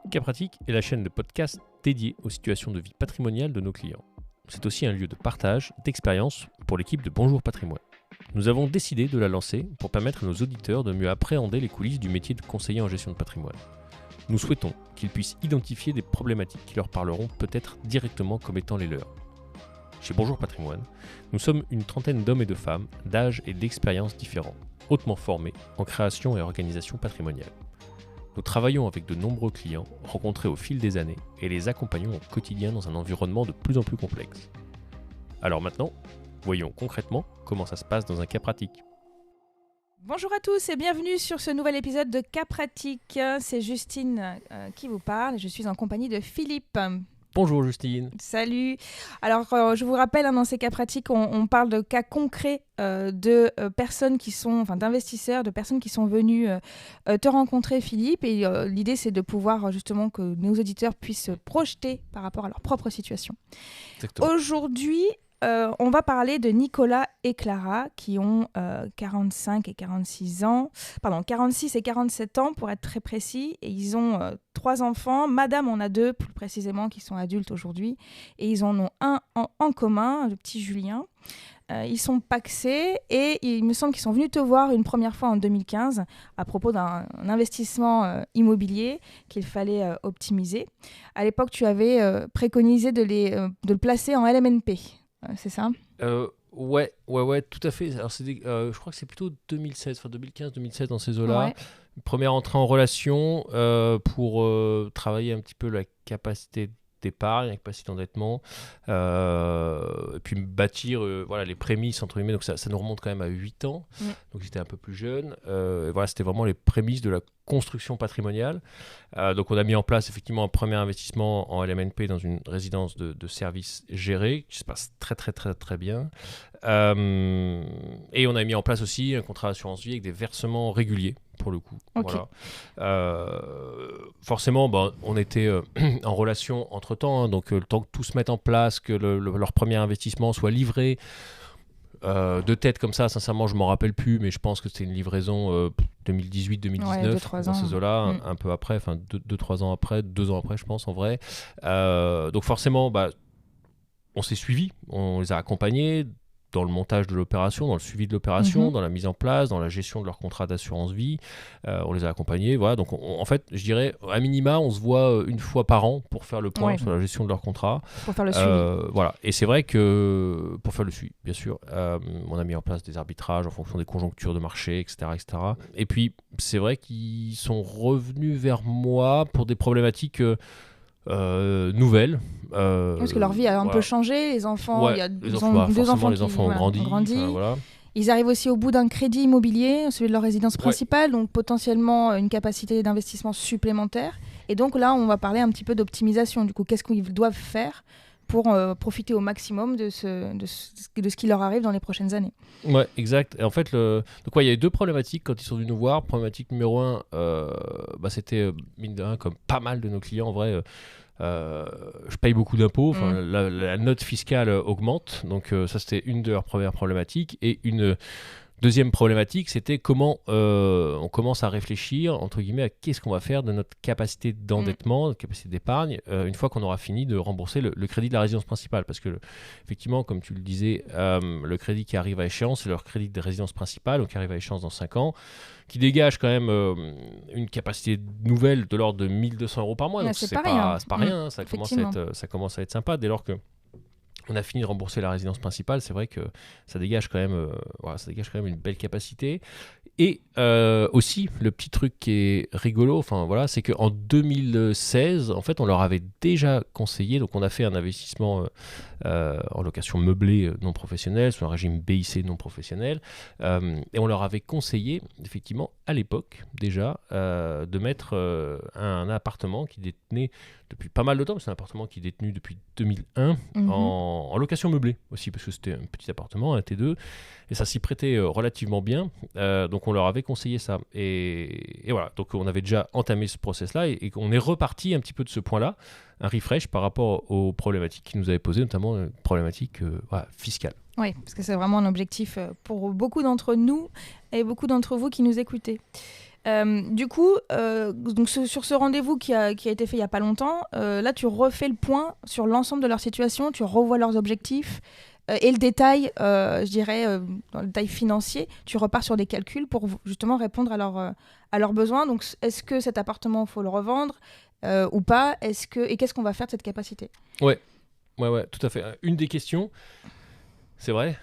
Cas Pratique est la chaîne de podcast dédiée aux situations de vie patrimoniale de nos clients. C'est aussi un lieu de partage, d'expérience pour l'équipe de Bonjour Patrimoine. Nous avons décidé de la lancer pour permettre à nos auditeurs de mieux appréhender les coulisses du métier de conseiller en gestion de patrimoine. Nous souhaitons qu'ils puissent identifier des problématiques qui leur parleront peut-être directement comme étant les leurs. Chez Bonjour Patrimoine, nous sommes une trentaine d'hommes et de femmes d'âge et d'expériences différents, hautement formés en création et organisation patrimoniale. Nous travaillons avec de nombreux clients rencontrés au fil des années et les accompagnons au quotidien dans un environnement de plus en plus complexe. Alors maintenant, voyons concrètement comment ça se passe dans un cas pratique. Bonjour à tous et bienvenue sur ce nouvel épisode de Cas Pratique. C'est Justine qui vous parle et je suis en compagnie de Philippe. Bonjour Justine. Salut. Alors, je vous rappelle, dans ces cas pratiques, on parle de cas concrets de personnes qui sont, d'investisseurs, de personnes qui sont venues te rencontrer, Philippe. Et l'idée, c'est de pouvoir justement que nos auditeurs puissent se projeter par rapport à leur propre situation. Exactement. Aujourd'hui, on va parler de Nicolas et Clara qui ont 45 et 46 ans, 46 et 47 ans pour être très précis, et ils ont 3 enfants. Madame en a 2 plus précisément qui sont adultes aujourd'hui, et ils en ont un en commun, le petit Julien. Ils sont pacsés et il me semble qu'ils sont venus te voir une première fois en 2015 à propos d'un investissement immobilier qu'il fallait optimiser. À l'époque, tu avais préconisé de le placer en LMNP. C'est ça ? Ouais, tout à fait. Alors je crois que c'est plutôt 2016, 2015-2016 dans ces eaux-là. Ouais. Première entrée en relation pour travailler un petit peu la capacité d'épargne, la capacité d'endettement, et puis bâtir les prémices, entre guillemets. Donc ça nous remonte quand même à 8 ans, donc j'étais un peu plus jeune. C'était vraiment les prémices de la construction patrimoniale. Donc on a mis en place effectivement un premier investissement en LMNP dans une résidence de services gérée qui se passe très très très très bien. Et on a mis en place aussi un contrat d'assurance vie avec des versements réguliers pour le coup. Okay. Voilà. Forcément, on était en relation entre-temps, donc le temps que tout se mette en place, que leur premier investissement soit livré. De tête comme ça, sincèrement, je ne m'en rappelle plus, mais je pense que c'était une livraison 2018-2019, dans ces eaux-là, un peu après, 2-3 ans après, 2 ans après, je pense, en vrai. Donc forcément, on s'est suivis, on les a accompagnés dans le montage de l'opération, dans le suivi de l'opération, dans la mise en place, dans la gestion de leur contrat d'assurance vie. On les a accompagnés. Voilà. Donc, en fait, je dirais, à minima, on se voit une fois par an pour faire le point sur la gestion de leur contrat. Pour faire le suivi. Voilà. Et c'est vrai que, pour faire le suivi, bien sûr, on a mis en place des arbitrages en fonction des conjonctures de marché, etc., etc. Et puis, c'est vrai qu'ils sont revenus vers moi pour des problématiques nouvelles. Parce que leur vie a un peu changé, les enfants, ils ont 2 enfants qui ont grandi. Voilà. Ils arrivent aussi au bout d'un crédit immobilier, celui de leur résidence principale, donc potentiellement une capacité d'investissement supplémentaire. Et donc là, on va parler un petit peu d'optimisation. Du coup, qu'est-ce qu'ils doivent faire pour profiter au maximum de ce qui leur arrive dans les prochaines années. Ouais, exact. Et en fait, il y a eu 2 problématiques quand ils sont venus nous voir. Problématique numéro 1, c'était, mine de rien, comme pas mal de nos clients, en vrai, je paye beaucoup d'impôts, la note fiscale augmente, donc ça c'était une de leurs premières problématiques. Et une deuxième problématique, c'était comment on commence à réfléchir, entre guillemets, à qu'est-ce qu'on va faire de notre capacité d'endettement, notre capacité d'épargne, une fois qu'on aura fini de rembourser le crédit de la résidence principale. Parce que, effectivement, comme tu le disais, le crédit qui arrive à échéance, c'est leur crédit de résidence principale, donc qui arrive à échéance dans 5 ans, qui dégage quand même une capacité nouvelle de l'ordre de 1 200 € par mois. Donc c'est pas rien, hein, ça commence à être sympa dès lors que on a fini de rembourser la résidence principale. C'est vrai que ça dégage quand même, une belle capacité. Et aussi, le petit truc qui est rigolo, c'est qu'en 2016, en fait, on leur avait déjà conseillé, donc on a fait un investissement en location meublée non professionnelle, sous un régime BIC non professionnel, et on leur avait conseillé, effectivement, à l'époque, déjà, de mettre un appartement qui détenait depuis pas mal de temps, mais c'est un appartement qui est détenu depuis 2001 en location meublée aussi, parce que c'était un petit appartement, un T2, et ça s'y prêtait relativement bien. Donc on leur avait conseillé ça. Et voilà, donc on avait déjà entamé ce process-là, et on est reparti un petit peu de ce point-là, un refresh par rapport aux problématiques qu'ils nous avaient posées, notamment une problématique fiscale. Oui, parce que c'est vraiment un objectif pour beaucoup d'entre nous et beaucoup d'entre vous qui nous écoutez. Du coup, donc sur ce rendez-vous qui a été fait il n'y a pas longtemps, là, tu refais le point sur l'ensemble de leur situation, tu revois leurs objectifs et le détail, je dirais, dans le détail financier, tu repars sur des calculs pour justement répondre à leurs besoins. Donc, est-ce que cet appartement, il faut le revendre ou pas et qu'est-ce qu'on va faire de cette capacité ? Ouais, tout à fait. Une des questions, c'est vrai,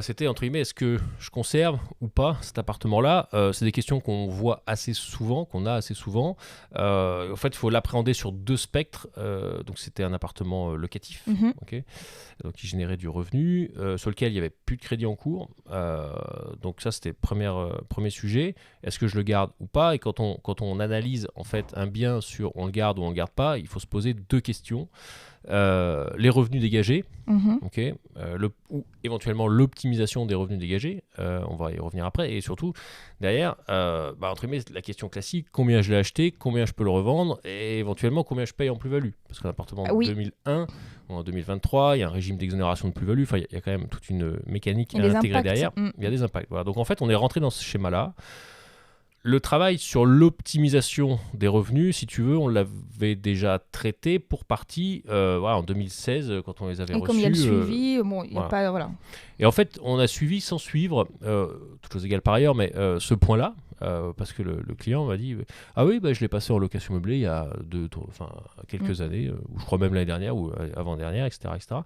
c'était entre guillemets, est-ce que je conserve ou pas cet appartement-là ? C'est des questions qu'on voit assez souvent, qu'on a assez souvent. En fait, il faut l'appréhender sur 2 spectres. Donc, c'était un appartement locatif, ok, donc qui générait du revenu, sur lequel il n'y avait plus de crédit en cours. Donc ça, c'était premier sujet. Est-ce que je le garde ou pas ? Et quand on analyse en fait un bien sur on le garde ou on le garde pas, il faut se poser 2 questions. Les revenus dégagés, okay, ou éventuellement l'optimisation des revenus dégagés, on va y revenir après, et surtout derrière, entre guillemets, la question classique, combien je l'ai acheté, combien je peux le revendre, et éventuellement combien je paye en plus-value, parce qu'un appartement de 2001, en 2023, il y a un régime d'exonération de plus-value, il y a quand même toute une mécanique à intégrer derrière, il y a des impacts. Voilà. Donc en fait, on est rentré dans ce schéma-là. Le travail sur l'optimisation des revenus, si tu veux, on l'avait déjà traité pour partie en 2016, quand on les avait reçus. Comme il y a le suivi, il n'y a pas... Voilà. Et en fait, on a suivi sans suivre, toutes choses égales par ailleurs, mais ce point-là, parce que le client m'a dit « Ah oui, je l'ai passé en location meublée il y a quelques années, ou je crois même l'année dernière, ou avant-dernière, etc. etc. »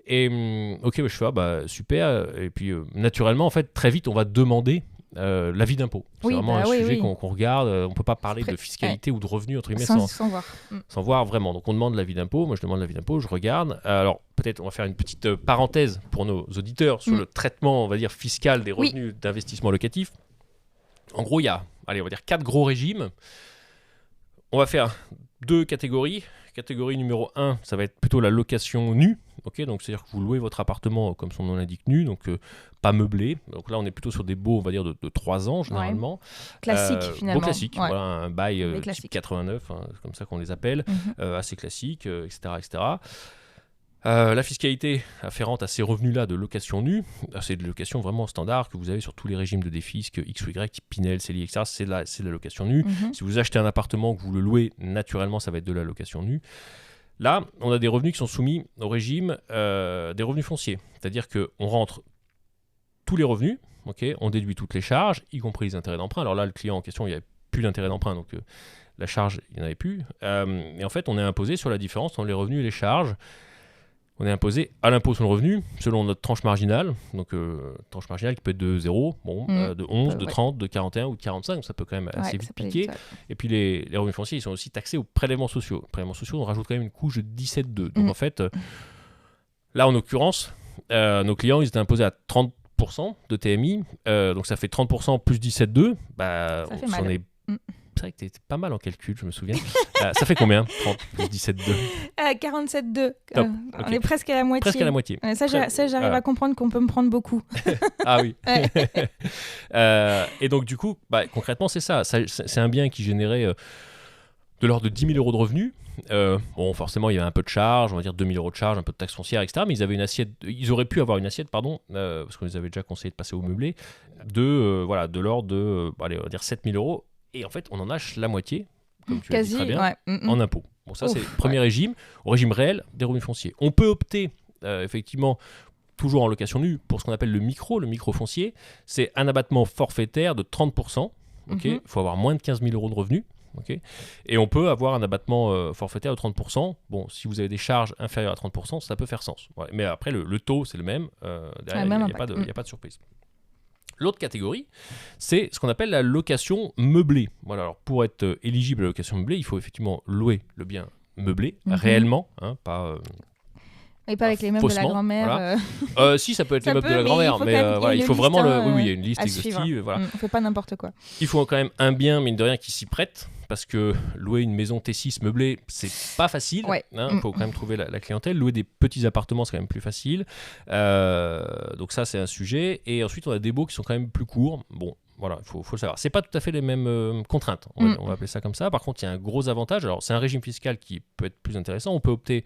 Et ok, je fais super. Et puis, naturellement, en fait, très vite, on va demander l'avis d'impôt. C'est vraiment un sujet qu'on regarde. On ne peut pas parler de fiscalité ou de revenus entre guillemets sans voir. Sans voir vraiment. Donc on demande l'avis d'impôt. Moi je demande l'avis d'impôt, je regarde. Alors peut-être on va faire une petite parenthèse pour nos auditeurs sur le traitement, on va dire, fiscal des revenus d'investissement locatif. En gros, il y a, on va dire 4 gros régimes. On va faire 2 catégories. Catégorie numéro 1, ça va être plutôt la location nue. Okay, donc c'est-à-dire que vous louez votre appartement, comme son nom l'indique, nu, donc pas meublé. Donc là, on est plutôt sur des baux, on va dire, de 3 ans, généralement. Ouais. Classique, finalement. Beau classique, voilà, un bail type 89, c'est comme ça qu'on les appelle, assez classique, etc. etc. La fiscalité afférente à ces revenus-là de location nue, c'est de location vraiment standard que vous avez sur tous les régimes de défisque, X ou Y, type Pinel, CELI, etc. C'est de la location nue. Si vous achetez un appartement, que vous le louez, naturellement, ça va être de la location nue. Là, on a des revenus qui sont soumis au régime des revenus fonciers. C'est-à-dire qu'on rentre tous les revenus, okay, on déduit toutes les charges, y compris les intérêts d'emprunt. Alors là, le client en question, il n'y avait plus d'intérêt d'emprunt, donc la charge, il n'y en avait plus. Et en fait, on est imposé sur la différence entre les revenus et les charges. On est imposé à l'impôt sur le revenu selon notre tranche marginale. Donc, tranche marginale qui peut être de 0, de 11, de 30, de 41 ou de 45. Donc ça peut quand même assez vite piquer. Et puis, les revenus fonciers, ils sont aussi taxés aux prélèvements sociaux. Les prélèvements sociaux, on rajoute quand même une couche de 17,2. Donc, en fait, là, en l'occurrence, nos clients, ils étaient imposés à 30% de TMI. Donc, ça fait 30% plus 17,2. Ça fait mal. C'est vrai que t'es pas mal en calcul, je me souviens. Ça fait combien 30 plus 17,2 47,2. Okay. On est presque à la moitié. Presque à la moitié. Ça, j'arrive à comprendre qu'on peut me prendre beaucoup. Ah oui. Et donc, du coup, concrètement, c'est ça. C'est un bien qui générait de l'ordre de 10 000 euros de revenus. Forcément, il y avait un peu de charges, on va dire 2 000 euros de charges, un peu de taxes foncières, etc. Mais ils auraient pu avoir une assiette, parce qu'on les avait déjà conseillé de passer au meublé, de l'ordre de, on va dire 7 000 euros. Et en fait, on en lâche la moitié, comme tu l'as dit très bien, en impôts. Bon, ça, c'est le premier régime, au régime réel des revenus fonciers. On peut opter, effectivement, toujours en location nue, pour ce qu'on appelle le micro foncier. C'est un abattement forfaitaire de 30%. Il faut avoir moins de 15 000 euros de revenus. Et on peut avoir un abattement forfaitaire de 30%. Bon, si vous avez des charges inférieures à 30%, ça peut faire sens. Ouais. Mais après, le taux, c'est le même. Derrière, il n'y a pas de surprise. L'autre catégorie, c'est ce qu'on appelle la location meublée. Voilà, alors pour être éligible à la location meublée, il faut effectivement louer le bien meublé, réellement, pas... Et pas avec les meubles de la grand-mère. Voilà. Si, ça peut être les meubles de la grand-mère, mais il faut vraiment il y a une liste exhaustive. Voilà. On ne fait pas n'importe quoi. Il faut quand même un bien, mine de rien, qui s'y prête, parce que louer une maison T6 meublée, c'est pas facile. Il faut quand même trouver la clientèle. Louer des petits appartements, c'est quand même plus facile. Donc ça, c'est un sujet. Et ensuite, on a des baux qui sont quand même plus courts. Bon, voilà, il faut le savoir. C'est pas tout à fait les mêmes contraintes, on va appeler ça comme ça. Par contre, il y a un gros avantage. Alors, c'est un régime fiscal qui peut être plus intéressant. On peut opter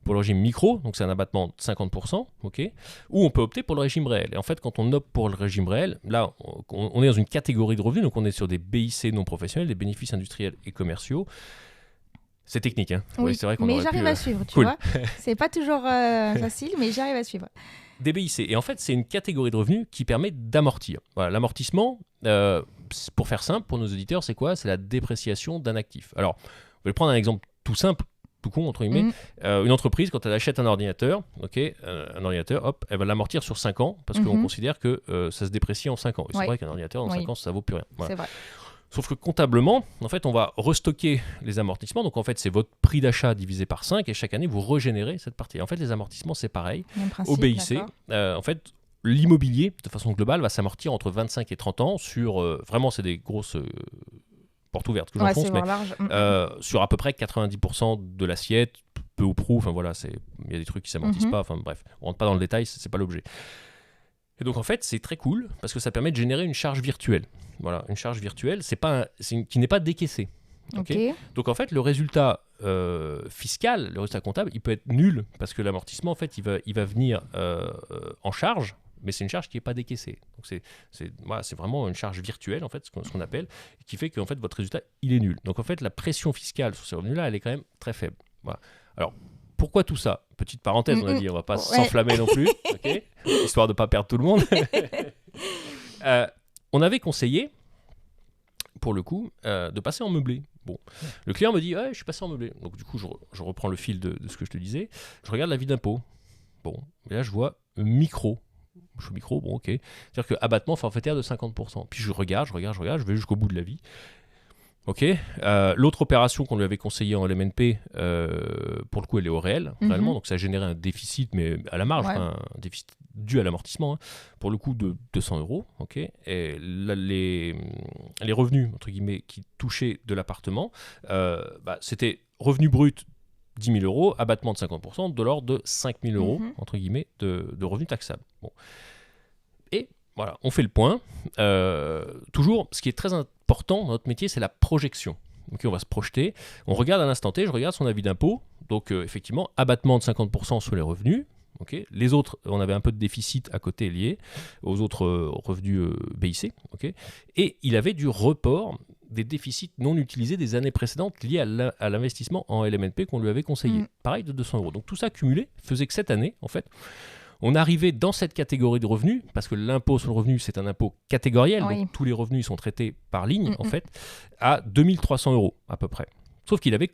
pour le régime micro, donc c'est un abattement de 50%, ok, ou on peut opter pour le régime réel. Et en fait, quand on opte pour le régime réel, là, on est dans une catégorie de revenus, donc on est sur des BIC non professionnels, des bénéfices industriels et commerciaux. C'est technique, hein. Oui, c'est vrai qu'on mais j'arrive à suivre, tu vois. C'est pas toujours facile, mais j'arrive à suivre. Des BIC. Et en fait, c'est une catégorie de revenus qui permet d'amortir. Voilà, l'amortissement, pour faire simple, pour nos auditeurs, c'est quoi ? C'est la dépréciation d'un actif. Alors, je vais prendre un exemple tout simple, tout con, entre guillemets. Une entreprise, quand elle achète un ordinateur, hop, elle va l'amortir sur 5 ans, parce qu'on considère que ça se déprécie en 5 ans. Et c'est vrai qu'un ordinateur, dans 5 ans, ça ne vaut plus rien. Voilà. C'est vrai. Sauf que comptablement, en fait, on va restocker les amortissements. Donc, en fait, c'est votre prix d'achat divisé par 5 et chaque année, vous régénérez cette partie. En fait, les amortissements, c'est pareil. Au BIC, en fait, l'immobilier, de façon globale, va s'amortir entre 25 et 30 ans sur... vraiment, c'est des grosses portes ouvertes que j'enfonce, mais sur à peu près 90% de l'assiette, peu ou prou. Enfin, voilà, il y a des trucs qui ne s'amortissent pas. Enfin, bref, on ne rentre pas dans le détail, ce n'est pas l'objet. Et donc en fait, c'est très cool parce que ça permet de générer une charge virtuelle. Voilà, une charge virtuelle, qui n'est pas décaissée. Okay. Donc en fait, le résultat fiscal, le résultat comptable, il peut être nul parce que l'amortissement, en fait, il va venir en charge, mais c'est une charge qui n'est pas décaissée. Donc c'est vraiment une charge virtuelle, en fait, ce qu'on appelle, qui fait que en fait, votre résultat, il est nul. Donc en fait, la pression fiscale sur ces revenus-là, elle est quand même très faible. Voilà. Alors, pourquoi tout ça ? Petite parenthèse, on a dit, on ne va pas s'enflammer non plus, histoire de ne pas perdre tout le monde. On avait conseillé, pour le coup, de passer en meublé. Bon, le client me dit, je suis passé en meublé. Donc du coup, je reprends le fil de ce que je te disais. Je regarde l'avis d'impôt. Bon, et là, je vois micro. Je suis micro, bon, ok. C'est-à-dire que abattement forfaitaire de 50%. Puis je regarde, je vais jusqu'au bout de l'avis. Ok. L'autre opération qu'on lui avait conseillée en LMNP, pour le coup, elle est au réel, réellement. Donc ça a généré un déficit, mais à la marge, un déficit dû à l'amortissement, hein, pour le coup de 200 €. Ok. Et là, les revenus, entre guillemets, qui touchaient de l'appartement, c'était revenu brut 10 000 €, abattement de 50%, de l'ordre de 5 000 €, entre guillemets, de revenus taxables. Bon. Et voilà, on fait le point. Toujours, ce qui est très important dans notre métier, c'est la projection. Donc, on va se projeter. On regarde à l'instant T, je regarde son avis d'impôt. Donc, effectivement, abattement de 50% sur les revenus. Okay. Les autres, on avait un peu de déficit à côté lié aux autres revenus BIC. Okay. Et il avait du report des déficits non utilisés des années précédentes liés à l'investissement en LMNP qu'on lui avait conseillé. Pareil, de 200 €. Donc, tout ça cumulé faisait que cette année, en fait, on arrivait dans cette catégorie de revenus, parce que l'impôt sur le revenu, c'est un impôt catégoriel, donc tous les revenus sont traités par ligne, en fait, à 2 300 € à peu près. Sauf qu'il avait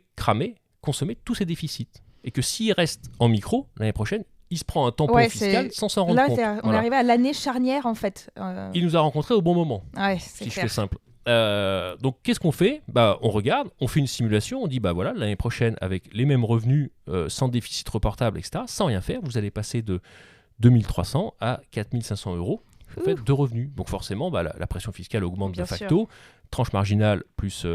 consommé tous ses déficits. Et que s'il reste en micro, l'année prochaine, il se prend un tampon fiscal sans s'en rendre compte. Là, on est arrivé à l'année charnière, en fait. Il nous a rencontrés au bon moment, si je fais simple. Donc, qu'est-ce qu'on fait ? On regarde, on fait une simulation, on dit, voilà, l'année prochaine, avec les mêmes revenus, sans déficit reportable, etc., sans rien faire, vous allez passer de 2300 à 4500 € en fait, de revenus. Donc forcément, la pression fiscale augmente de facto, tranche marginale plus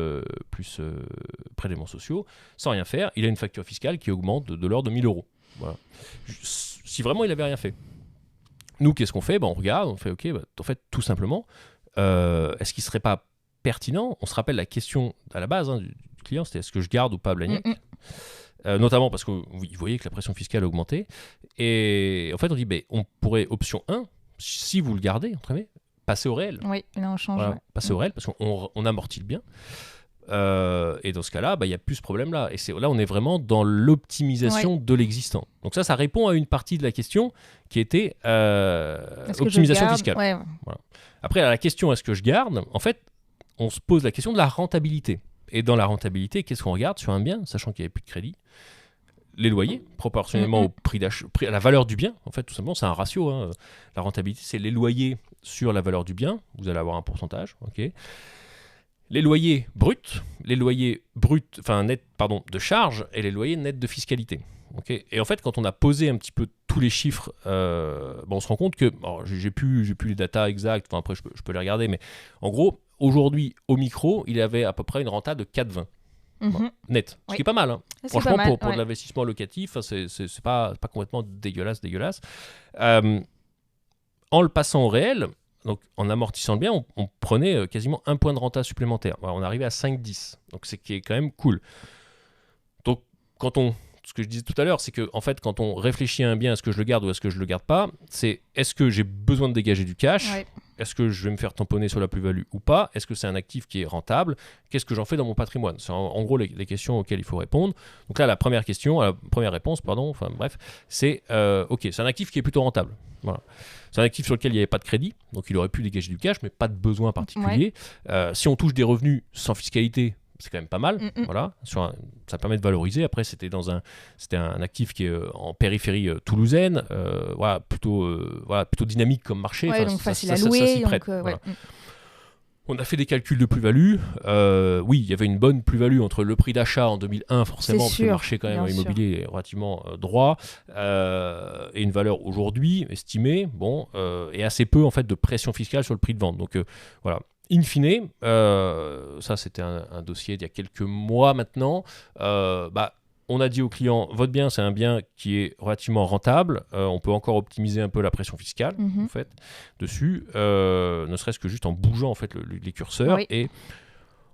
prélèvements sociaux, sans rien faire, il a une facture fiscale qui augmente de l'ordre de 1000 €. Voilà. Si vraiment il n'avait rien fait. Nous, qu'est-ce qu'on fait ? On regarde, on fait, en fait, tout simplement, est-ce qu'il ne serait pas pertinent ? On se rappelle la question à la base du client, c'était est-ce que je garde ou pas Blagnac ? Notamment parce que vous voyez que la pression fiscale a augmenté. Et en fait, on dit, on pourrait, option 1, si vous le gardez, entre guillemets, passer au réel. Oui, là on change. Voilà, passer au réel, parce qu'on amortit le bien. Et dans ce cas-là, il n'y a plus ce problème-là. Et là, on est vraiment dans l'optimisation de l'existant. Donc ça répond à une partie de la question qui était optimisation fiscale. Voilà. Après, à la question, est-ce que je garde ? En fait, on se pose la question de la rentabilité. Et dans la rentabilité, qu'est-ce qu'on regarde sur un bien, sachant qu'il n'y avait plus de crédit ? Les loyers, proportionnellement au prix d'achat, à la valeur du bien. En fait, tout simplement, c'est un ratio. Hein. La rentabilité, c'est les loyers sur la valeur du bien. Vous allez avoir un pourcentage. Okay. Les loyers bruts, nets de charges et les loyers nets de fiscalité. Okay. Et en fait, quand on a posé un petit peu tous les chiffres, on se rend compte que, j'ai plus les datas exactes, après je peux les regarder, mais en gros, aujourd'hui, au micro, il avait à peu près une renta de 4,20 net, ce qui est pas mal. Hein. Franchement, pas mal, pour de l'investissement locatif, c'est pas complètement dégueulasse. En le passant au réel, donc en amortissant le bien, on prenait quasiment un point de renta supplémentaire. On arrivait à 5,10, donc c'est qui est quand même cool. Donc quand on ce que je disais tout à l'heure, c'est que en fait, quand on réfléchit à un bien, est-ce que je le garde ou est-ce que je le garde pas, c'est est-ce que j'ai besoin de dégager du cash, est-ce que je vais me faire tamponner sur la plus-value ou pas, est-ce que c'est un actif qui est rentable, qu'est-ce que j'en fais dans mon patrimoine. C'est en gros les questions auxquelles il faut répondre. Donc là, la première réponse, c'est ok, c'est un actif qui est plutôt rentable. Voilà. C'est un actif sur lequel il n'y avait pas de crédit, donc il aurait pu dégager du cash, mais pas de besoin particulier. Si on touche des revenus sans fiscalité, c'est quand même pas mal. Voilà. Ça permet de valoriser. Après, c'était un actif qui est en périphérie toulousaine, plutôt dynamique comme marché. Donc facile à louer. Ça s'y prête. Voilà. On a fait des calculs de plus-value. Oui, il y avait une bonne plus-value entre le prix d'achat en 2001, forcément, parce que le marché quand même immobilier est relativement droit, et une valeur aujourd'hui estimée, et assez peu en fait de pression fiscale sur le prix de vente. Donc voilà. In fine, ça c'était un dossier d'il y a quelques mois maintenant, on a dit au client, votre bien c'est un bien qui est relativement rentable, on peut encore optimiser un peu la pression fiscale en fait, dessus, ne serait-ce que juste en bougeant en fait, les curseurs. Et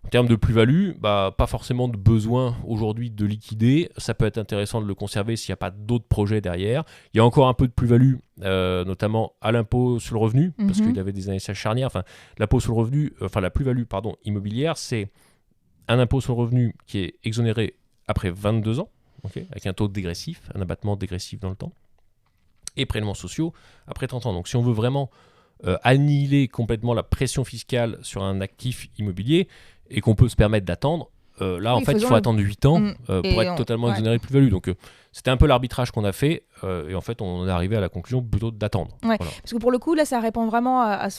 en termes de plus-value, pas forcément de besoin aujourd'hui de liquider. Ça peut être intéressant de le conserver s'il n'y a pas d'autres projets derrière. Il y a encore un peu de plus-value, notamment à l'impôt sur le revenu, parce qu'il avait des années charnières. L'impôt sur le revenu, la plus-value immobilière, c'est un impôt sur le revenu qui est exonéré après 22 ans, avec un taux dégressif, un abattement dégressif dans le temps, et prélèvements sociaux après 30 ans. Donc si on veut vraiment annihiler complètement la pression fiscale sur un actif immobilier, et qu'on peut se permettre d'attendre, là, en fait, il faut attendre 8 ans pour être totalement exonéré de plus-value. Donc, c'était un peu l'arbitrage qu'on a fait, et en fait, on est arrivé à la conclusion plutôt d'attendre. Voilà. Parce que pour le coup, là, ça répond vraiment à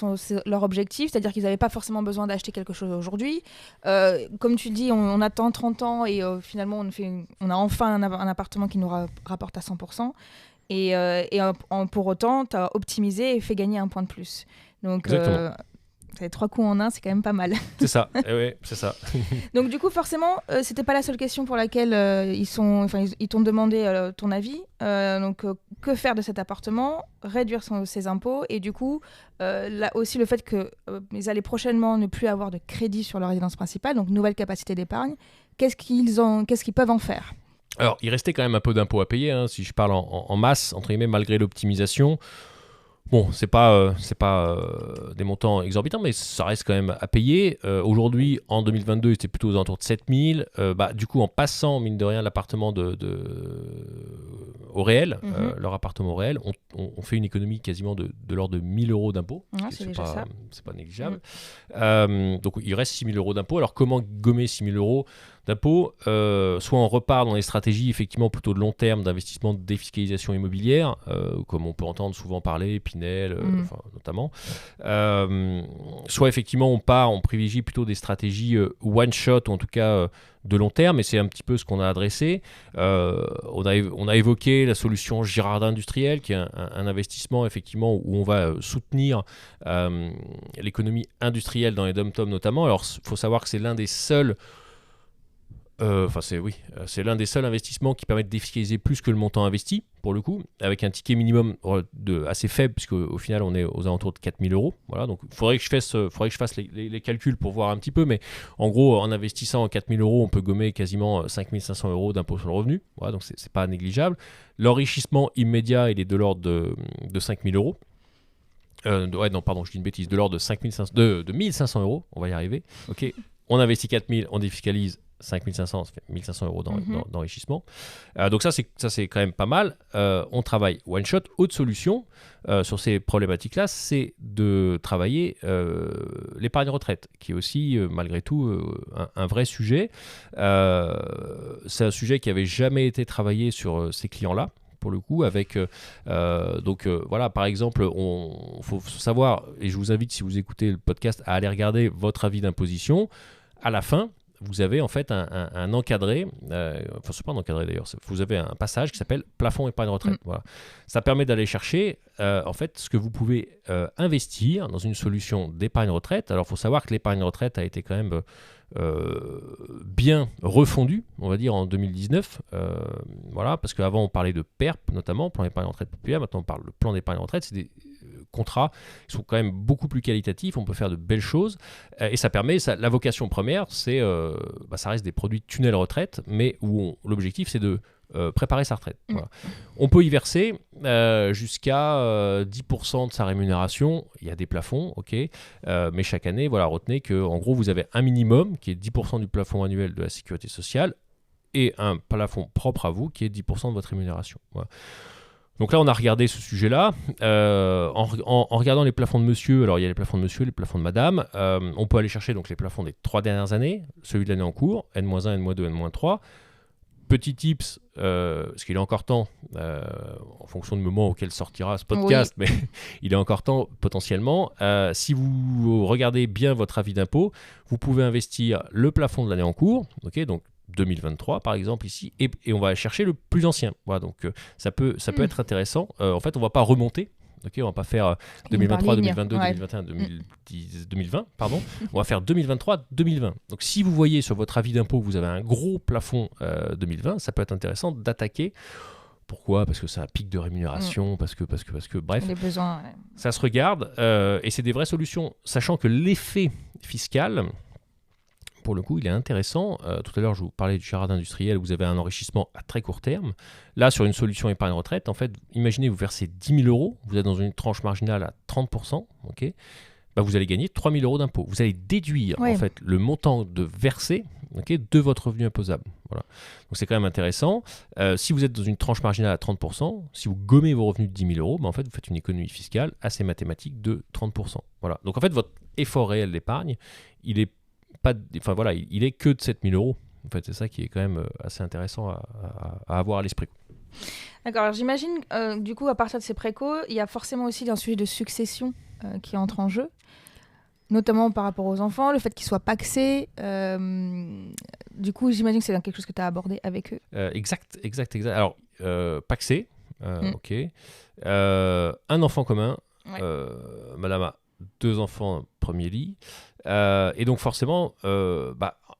leur objectif, c'est-à-dire qu'ils n'avaient pas forcément besoin d'acheter quelque chose aujourd'hui. Comme tu le dis, on attend 30 ans, et finalement, on a enfin un appartement qui nous rapporte à 100%. Et pour autant, tu as optimisé et fait gagner un point de plus. Donc, ça fait 3 coups en un, c'est quand même pas mal. C'est ça, c'est ça. Donc du coup, forcément, c'était pas la seule question pour laquelle ils t'ont demandé ton avis. Donc, que faire de cet appartement, réduire ses impôts, et du coup, là aussi le fait qu'ils allaient prochainement ne plus avoir de crédit sur leur résidence principale, donc nouvelle capacité d'épargne. Qu'est-ce qu'ils peuvent en faire ? Alors, il restait quand même un peu d'impôts à payer, si je parle en masse, entre guillemets, malgré l'optimisation. Bon, c'est pas des montants exorbitants, mais ça reste quand même à payer. Aujourd'hui, en 2022, c'était plutôt aux alentours de 7 000. Du coup, en passant, mine de rien, l'appartement au réel, leur appartement au réel, on fait une économie quasiment de l'ordre de 1 000 € d'impôts. C'est déjà ça. C'est pas négligeable. Donc, il reste 6 000 € d'impôts. Alors, comment gommer 6 000 € d'impôts, soit on repart dans des stratégies effectivement plutôt de long terme d'investissement de défiscalisation immobilière, comme on peut entendre souvent parler, Pinel notamment, soit effectivement on privilégie plutôt des stratégies one shot, ou en tout cas de long terme, et c'est un petit peu ce qu'on a adressé. On a évoqué la solution Girardin Industriel, qui est un investissement effectivement où on va soutenir l'économie industrielle dans les dom-toms notamment. Alors il faut savoir que c'est l'un des seuls c'est l'un des seuls investissements qui permet de défiscaliser plus que le montant investi, pour le coup, avec un ticket minimum assez faible, puisqu'au final, on est aux alentours de 4 000 €. Voilà, donc il faudrait que je fasse les calculs pour voir un petit peu, mais en gros, en investissant 4 000 €, on peut gommer quasiment 5 500 € d'impôt sur le revenu. Voilà, donc c'est pas négligeable. L'enrichissement immédiat, il est de l'ordre de 5 000 €. Je dis une bêtise, de l'ordre de 1 500 €, on va y arriver. Ok, on investit 4 000, on défiscalise 5 500, ça fait 1 500 € d'enrichissement. Donc ça c'est quand même pas mal. On travaille one shot. Autre solution sur ces problématiques-là, c'est de travailler l'épargne retraite, qui est aussi malgré tout un vrai sujet. C'est un sujet qui n'avait jamais été travaillé sur ces clients-là, pour le coup, avec voilà, par exemple, faut savoir, et je vous invite, si vous écoutez le podcast, à aller regarder votre avis d'imposition. À la fin, vous avez en fait un encadré, c'est pas un encadré d'ailleurs, vous avez un passage qui s'appelle plafond épargne retraite. Voilà. Ça permet d'aller chercher en fait ce que vous pouvez investir dans une solution d'épargne retraite. Alors il faut savoir que l'épargne retraite a été quand même bien refondue, on va dire, en 2019. Voilà, parce qu'avant on parlait de PERP notamment, plan d'épargne retraite populaire. Maintenant on parle de plan d'épargne retraite. C'est des contrats qui sont quand même beaucoup plus qualitatifs, on peut faire de belles choses, et ça permet, la vocation première, c'est ça reste des produits de tunnel retraite, mais où l'objectif c'est de préparer sa retraite. Voilà. On peut y verser jusqu'à 10% de sa rémunération. Il y a des plafonds, ok, mais chaque année, voilà, retenez qu'en gros, vous avez un minimum qui est 10% du plafond annuel de la sécurité sociale et un plafond propre à vous qui est 10% de votre rémunération. Voilà. Donc là, on a regardé ce sujet-là. En regardant les plafonds de monsieur, alors il y a les plafonds de monsieur, les plafonds de madame. On peut aller chercher donc, les plafonds des 3 dernières années, celui de l'année en cours, N-1, N-2, N-3. Petit tips, parce qu'il est encore temps, en fonction du moment auquel sortira ce podcast, mais il est encore temps potentiellement. Si vous regardez bien votre avis d'impôt, vous pouvez investir le plafond de l'année en cours, ok, donc 2023 par exemple ici, et on va chercher le plus ancien. Voilà, donc ça peut être intéressant. En fait, on ne va pas remonter. Okay, on va pas faire 2023, 2022, 2021, 2010, 2020, pardon. On va faire 2023, 2020. Donc si vous voyez sur votre avis d'impôt que vous avez un gros plafond 2020, ça peut être intéressant d'attaquer. Pourquoi ? Parce que c'est un pic de rémunération, parce que bref. Les besoins, ça se regarde et c'est des vraies solutions, sachant que l'effet fiscal, pour le coup, il est intéressant. Tout à l'heure, je vous parlais du charade industriel où vous avez un enrichissement à très court terme. Là, sur une solution épargne retraite, en fait, imaginez, vous versez 10 000 euros, vous êtes dans une tranche marginale à 30%, ok, bah, vous allez gagner 3 000 euros d'impôt. Vous allez déduire en fait, le montant de versé de votre revenu imposable. Voilà. Donc, c'est quand même intéressant. Si vous êtes dans une tranche marginale à 30%, si vous gommez vos revenus de 10 000 euros, bah, en fait, vous faites une économie fiscale assez mathématique de 30%. Voilà. Donc, en fait, votre effort réel d'épargne, il est il est que de 7 000 euros. En fait, c'est ça qui est quand même assez intéressant à avoir à l'esprit. D'accord. Alors, j'imagine, du coup, à partir de ces précaux, il y a forcément aussi un sujet de succession qui entre en jeu, notamment par rapport aux enfants, le fait qu'ils soient pacsés. Du coup, j'imagine que c'est quelque chose que tu as abordé avec eux. Exact. Alors, pacsé, ok. Un enfant commun, madame a 2 enfants, premier lit. Et donc forcément,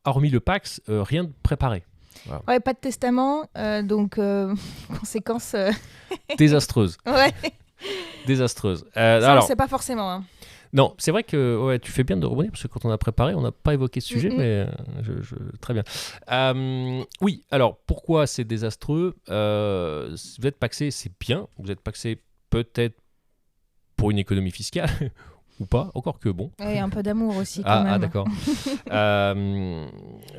hormis le Pacs, rien de préparé. Voilà. Ouais, pas de testament, donc conséquence désastreuse. Ouais. Désastreuse. Ça, alors, on sait pas forcément. Hein. Non, c'est vrai que tu fais bien de rebondir parce que quand on a préparé, on n'a pas évoqué ce sujet, mais très bien. Oui, alors pourquoi c'est désastreux ? Vous êtes pacsé, c'est bien. Vous êtes pacsé peut-être pour une économie fiscale. Ou pas, encore que bon. Oui, un peu d'amour aussi quand même. Ah d'accord.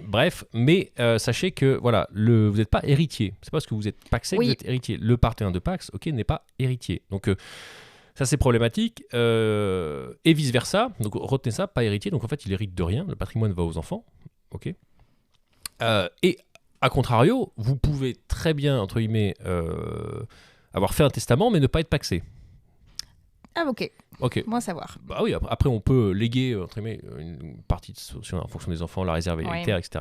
Bref, mais sachez que voilà, vous n'êtes pas héritier. C'est pas parce que vous êtes pacsé que vous êtes héritier. Le partenaire de Pacs, ok, n'est pas héritier. Donc ça c'est problématique. Et vice versa. Donc retenez ça, pas héritier. Donc en fait il hérite de rien. Le patrimoine va aux enfants. Ok. Et à contrario, vous pouvez très bien entre guillemets avoir fait un testament, mais ne pas être pacsé. Ah ok. Ok. Bon à savoir. Bah oui, après on peut léguer entre guillemets, une partie en fonction des enfants, la réserve héréditaire, etc.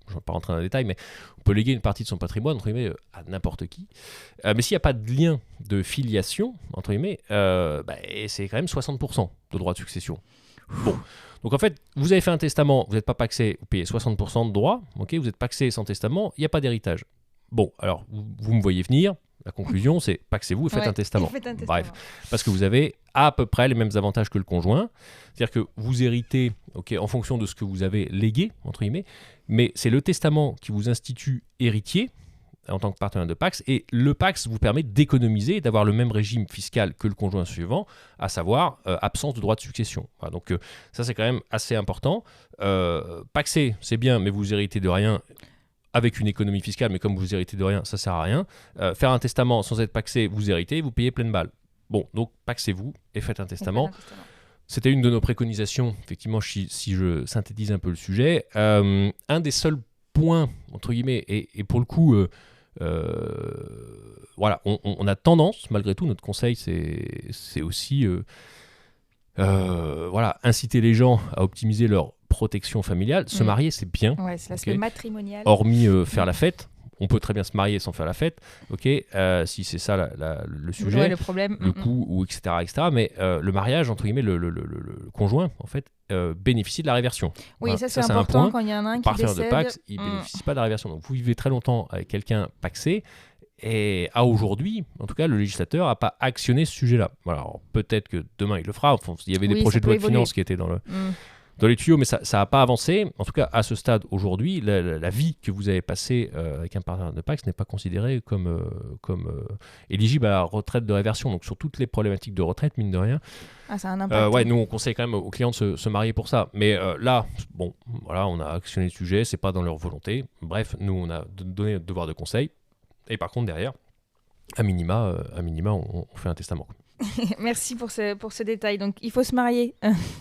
Je ne vais pas rentrer dans les détails, mais on peut léguer une partie de son patrimoine entre guillemets, à n'importe qui. Mais s'il n'y a pas de lien de filiation, entre guillemets, c'est quand même 60% de droit de succession. Bon. Donc en fait, vous avez fait un testament, vous n'êtes pas pacsé, vous payez 60% de droits, ok, vous êtes pacsé sans testament, il n'y a pas d'héritage. Bon, alors vous me voyez venir. La conclusion, c'est pacsez-vous et faites un testament. Bref, parce que vous avez à peu près les mêmes avantages que le conjoint. C'est-à-dire que vous héritez en fonction de ce que vous avez légué, entre guillemets, mais c'est le testament qui vous institue héritier en tant que partenaire de Pacs, et le Pacs vous permet d'économiser et d'avoir le même régime fiscal que le conjoint suivant, à savoir absence de droit de succession. Voilà, donc ça, c'est quand même assez important. Pacsé, c'est bien, mais vous héritez de rien. Avec une économie fiscale, mais comme vous héritez de rien, ça sert à rien. Faire un testament sans être pacsé, vous héritez, vous payez pleine balle. Bon, donc pacsez-vous et faites un testament. C'était une de nos préconisations, effectivement, si je synthétise un peu le sujet. Un des seuls points, entre guillemets, et pour le coup, voilà, on a tendance, malgré tout, notre conseil, c'est aussi inciter les gens à optimiser leur protection familiale. Se marier, c'est bien. Ouais, c'est l'aspect matrimonial. Hormis faire la fête. On peut très bien se marier sans faire la fête, ok, si c'est ça le sujet, le problème, le coût, ou etc. Mais le mariage, entre guillemets, le conjoint, en fait, bénéficie de la réversion. Oui, voilà. ça c'est important quand il y en a un qui décède. De Pacs, il ne bénéficie pas de la réversion. Donc vous vivez très longtemps avec quelqu'un pacsé, et à aujourd'hui, en tout cas, le législateur n'a pas actionné ce sujet-là. Voilà, alors, peut-être que demain il le fera. Enfin, il y avait des projets de loi de finances qui étaient dans dans les tuyaux, mais ça n'a pas avancé. En tout cas, à ce stade, aujourd'hui, la vie que vous avez passée avec un partenaire de PACS n'est pas considérée comme éligible à la retraite de réversion. Donc, sur toutes les problématiques de retraite, mine de rien, ça a un impact. nous, on conseille quand même aux clients de se marier pour ça. Mais là, bon, voilà, on a actionné le sujet, c'est pas dans leur volonté. Bref, nous, on a donné notre devoir de conseil. Et par contre, derrière, à minima, on fait un testament. Merci pour ce détail. Donc, il faut se marier,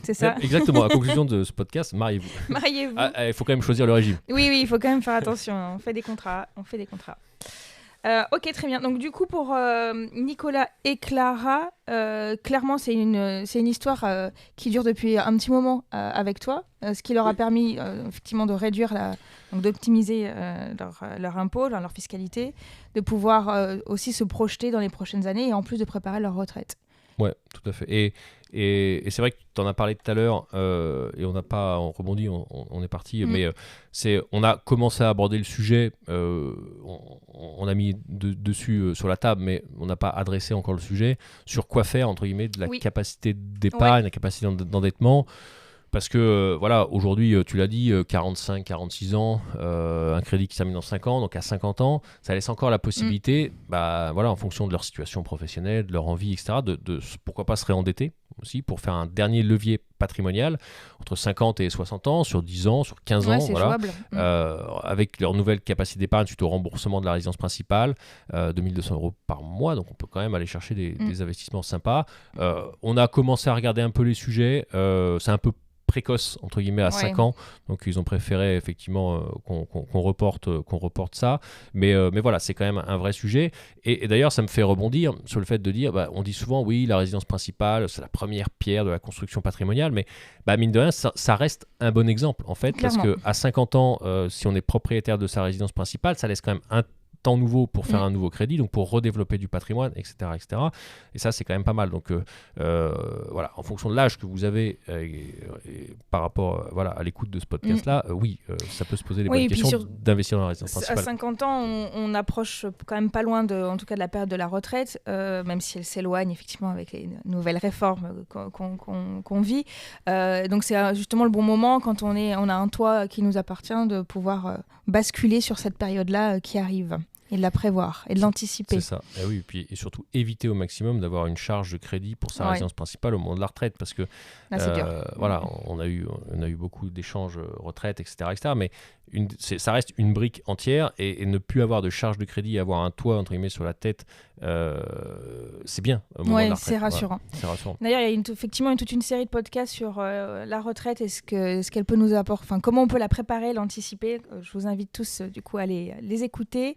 c'est ça? Exactement. À la conclusion de ce podcast, mariez-vous. Mariez-vous. Il faut quand même choisir le régime. Oui, il faut quand même faire attention. On fait des contrats. Ok, très bien. Donc, du coup, pour Nicolas et Clara, clairement, c'est une histoire qui dure depuis un petit moment avec toi, ce qui leur a permis effectivement de réduire, donc d'optimiser leur impôt, leur fiscalité, de pouvoir aussi se projeter dans les prochaines années et en plus de préparer leur retraite. Ouais, tout à fait. Et c'est vrai que tu en as parlé tout à l'heure, et on n'a pas rebondi, on est parti, mais on a commencé à aborder le sujet, on a mis dessus sur la table, mais on n'a pas adressé encore le sujet sur quoi faire, entre guillemets, de la capacité d'épargne, la capacité d'endettement. Parce que, aujourd'hui, tu l'as dit, 45, 46 ans, un crédit qui termine en 5 ans, donc à 50 ans, ça laisse encore la possibilité, en fonction de leur situation professionnelle, de leur envie, etc., de pourquoi pas se réendetter aussi pour faire un dernier levier patrimonial entre 50 et 60 ans, sur 10 ans, sur 15 ans, c'est jouable. avec leur nouvelle capacité d'épargne suite au remboursement de la résidence principale, 2200 € par mois, donc on peut quand même aller chercher des investissements sympas. On a commencé à regarder un peu les sujets, c'est un peu précoce entre guillemets à 5 ans, donc ils ont préféré effectivement qu'on reporte ça, mais voilà, c'est quand même un vrai sujet, et d'ailleurs ça me fait rebondir sur le fait de dire, on dit souvent oui, la résidence principale c'est la première pierre de la construction patrimoniale, mais mine de rien ça reste un bon exemple en fait. Clairement. Parce qu'à 50 ans, si on est propriétaire de sa résidence principale, ça laisse quand même un temps nouveau pour faire un nouveau crédit, donc pour redévelopper du patrimoine, etc. Et ça, c'est quand même pas mal. Donc, en fonction de l'âge que vous avez par rapport à l'écoute de ce podcast-là, ça peut se poser des bonnes questions d'investir dans la résidence principale. À 50 ans, on approche quand même pas loin en tout cas de la période de la retraite, même si elle s'éloigne effectivement avec les nouvelles réformes qu'on vit. Donc, c'est justement le bon moment quand on a un toit qui nous appartient de pouvoir basculer sur cette période-là qui arrive. Et de la prévoir et de l'anticiper. C'est ça. Et oui, et surtout éviter au maximum d'avoir une charge de crédit pour sa résidence principale au moment de la retraite, parce que on a eu beaucoup d'échanges retraite, etc., mais ça reste une brique entière, et ne plus avoir de charge de crédit, avoir un toit entre guillemets sur la tête, c'est bien au moment de la retraite. C'est rassurant. C'est rassurant. D'ailleurs, il y a effectivement toute une série de podcasts sur la retraite et ce qu'elle peut nous apporter, comment on peut la préparer, l'anticiper. Je vous invite tous du coup à les écouter.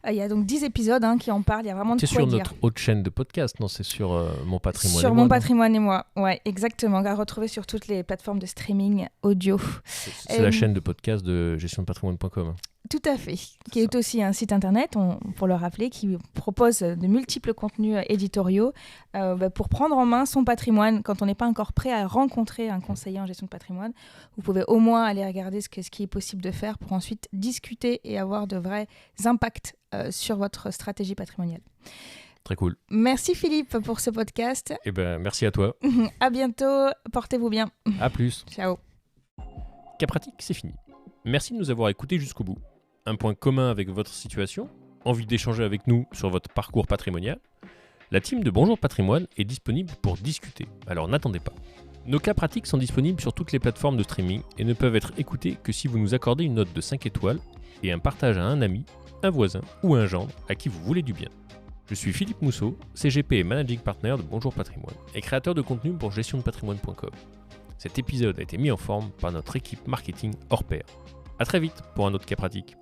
Il y a donc 10 épisodes qui en parlent, il y a vraiment de quoi dire. C'est sur notre autre chaîne de podcast, non? C'est sur Mon Patrimoine sur et moi. Mon Patrimoine et moi, ouais, exactement. À retrouver sur toutes les plateformes de streaming audio. C'est la chaîne de podcast de gestiondepatrimoine.com. Tout à fait, qui est aussi un site internet, pour le rappeler, qui propose de multiples contenus éditoriaux pour prendre en main son patrimoine. Quand on n'est pas encore prêt à rencontrer un conseiller en gestion de patrimoine, vous pouvez au moins aller regarder ce qui est possible de faire pour ensuite discuter et avoir de vrais impacts sur votre stratégie patrimoniale. Très cool. Merci Philippe pour ce podcast. Merci à toi. À bientôt, portez-vous bien. À plus. Ciao. Cas pratique, c'est fini. Merci de nous avoir écoutés jusqu'au bout. Un point commun avec votre situation, envie d'échanger avec nous sur votre parcours patrimonial, la team de Bonjour Patrimoine est disponible pour discuter, alors n'attendez pas. Nos cas pratiques sont disponibles sur toutes les plateformes de streaming et ne peuvent être écoutés que si vous nous accordez une note de 5 étoiles et un partage à un ami, un voisin ou un gendre à qui vous voulez du bien. Je suis Philippe Mousseau, CGP et Managing Partner de Bonjour Patrimoine et créateur de contenu pour gestiondepatrimoine.com. Cet épisode a été mis en forme par notre équipe marketing hors pair. A très vite pour un autre cas pratique.